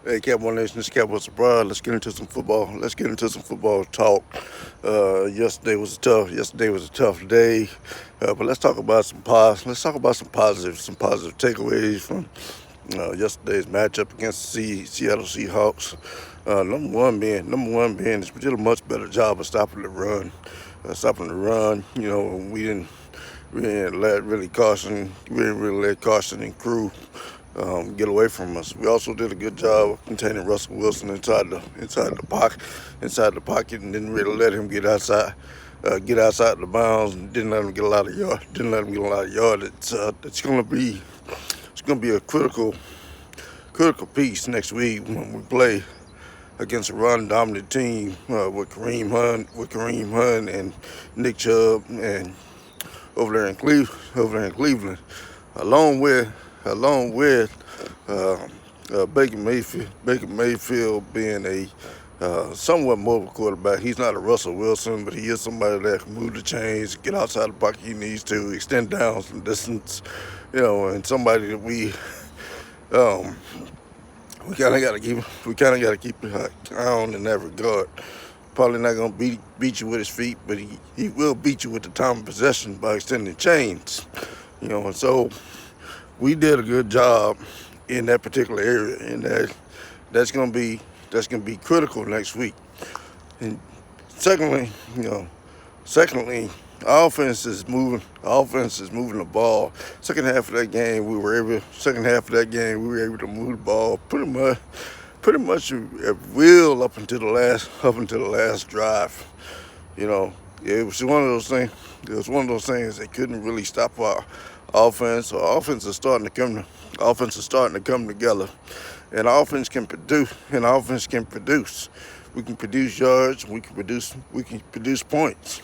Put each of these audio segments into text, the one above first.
Hey, Cowboy Nation, this is Cowboys Abroad. Let's get into some football. Let's get into some football talk. Yesterday was a tough day, but let's talk about let's talk about some positive takeaways from yesterday's matchup against the Seattle Seahawks. Number one being, we did a much better job of stopping the run. You know, we didn't let really caution, we didn't really let caution and crew get away from us. We also did a good job of containing Russell Wilson inside the pocket, and didn't really let him get outside the bounds, and didn't let him get a lot of yardage. It's gonna be a critical piece next week when we play against a run-dominant team with Kareem Hunt and Nick Chubb and over there in Cleveland, along with Baker Mayfield being a somewhat mobile quarterback. He's not a Russell Wilson, but he is somebody that can move the chains, get outside the pocket he needs to, extend down some distance, and somebody that um, we kind of got to keep an eye on in that regard. Probably not gonna beat you with his feet, but he will beat you with the time of possession by extending chains. And so we did a good job in that particular area, and that's gonna be critical next week. And secondly, our offense is moving the ball. Second half of that game, we were able to move the ball pretty much at will up until the last drive. It was one of those things. It was one of those things that couldn't really stop our offense. Our offense is starting to come together, and our offense can produce. We can produce yards. We can produce points.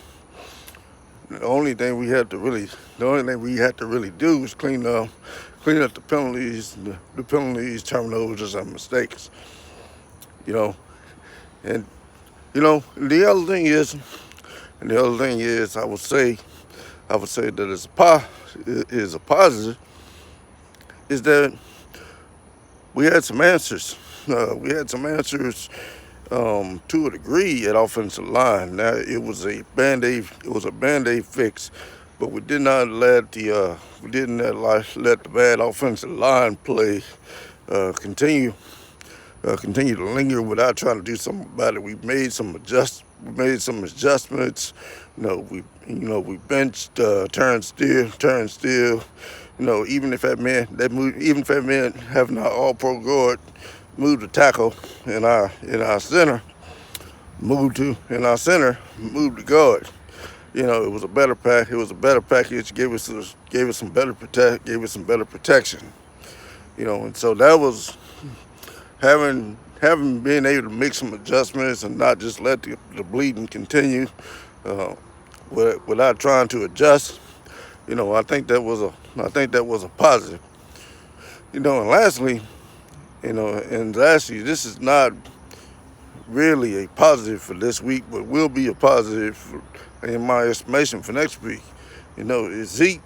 The only thing we had to really do is clean up the penalties, turnovers, and mistakes. And the other thing is, I would say that is a positive, is that we had some answers. To a degree at offensive line. Now it was a band-aid fix, but we did not let the bad offensive line play continue to linger without trying to do something about it. We made some adjustments. We benched Turnstile. Even if that meant having our all-pro guard move the tackle in our center, move the guard. It was a better package. Gave us some better protection. And so that was having been able to make some adjustments and not just let the bleeding continue without trying to adjust. I think that was a positive. And lastly, this is not really a positive for this week, but will be a positive in my estimation for next week. Zeke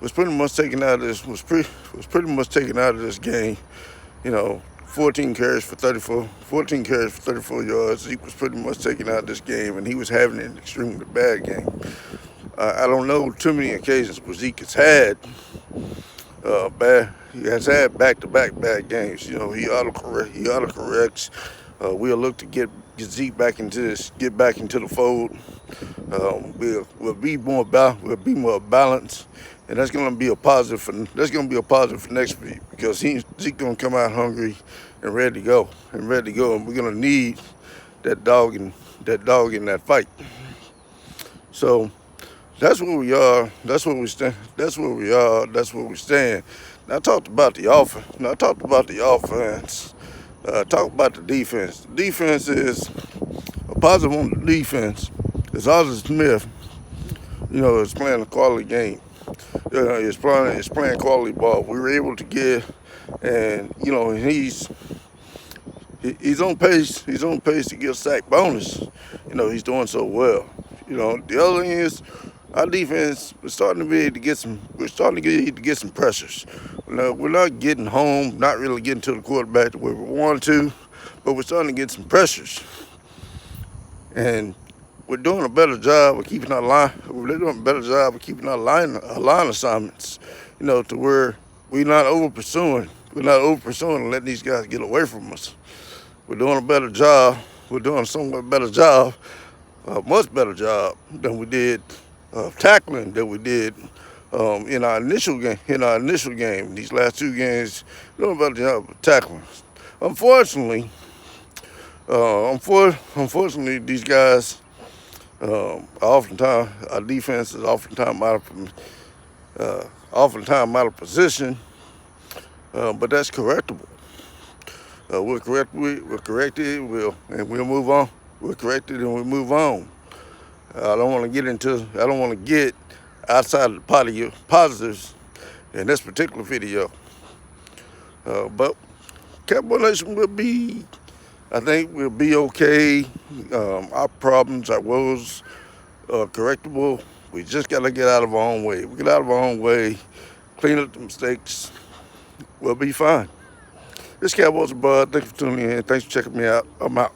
was pretty much taken out of this game. 14 carries for 34 yards. Zeke was pretty much taken out of this game, and he was having an extremely bad game. I don't know too many occasions where Zeke has had back-to-back bad games. He autocorrects. We'll look to get Zeke back into the fold. We'll be more balanced, and that's gonna be a positive for next week, because Zeke gonna come out hungry and ready to go, and we're gonna need that dog in that fight. So that's where we are. That's where we stand. Now I talked about the offense. Talk about the defense. The defense is a positive on the defense. Is Arthur Smith, is playing a quality game. Is playing quality ball. We were able to get, and he's on pace. He's on pace to get a sack bonus. He's doing so well. The other thing is, our defense we're starting to get some pressures. No, we're not getting home, not really getting to the quarterback the way we want to, but we're starting to get some pressures. And we're doing a better job of keeping our line. We're doing a better job of keeping our line assignments, to where we're not over pursuing. We're not over pursuing and letting these guys get away from us. We're doing a better job. We're doing a somewhat better job, a much better job than we did tackling than we did in our initial game. These last two games, we're doing a better job of tackling. Unfortunately, unfortunately, these guys. Oftentimes, our defense is oftentimes out of position, but that's correctable. We'll correct it, and we'll move on. We'll correct it and we'll move on. I don't want to get outside of the pot of your positives in this particular video. But Cowboy Nation I think we'll be okay. Our problems, our woes are correctable. We just got to get out of our own way. We get out of our own way, clean up the mistakes, we'll be fine. This Cowboys Bud. Thanks for tuning in. Thanks for checking me out. I'm out.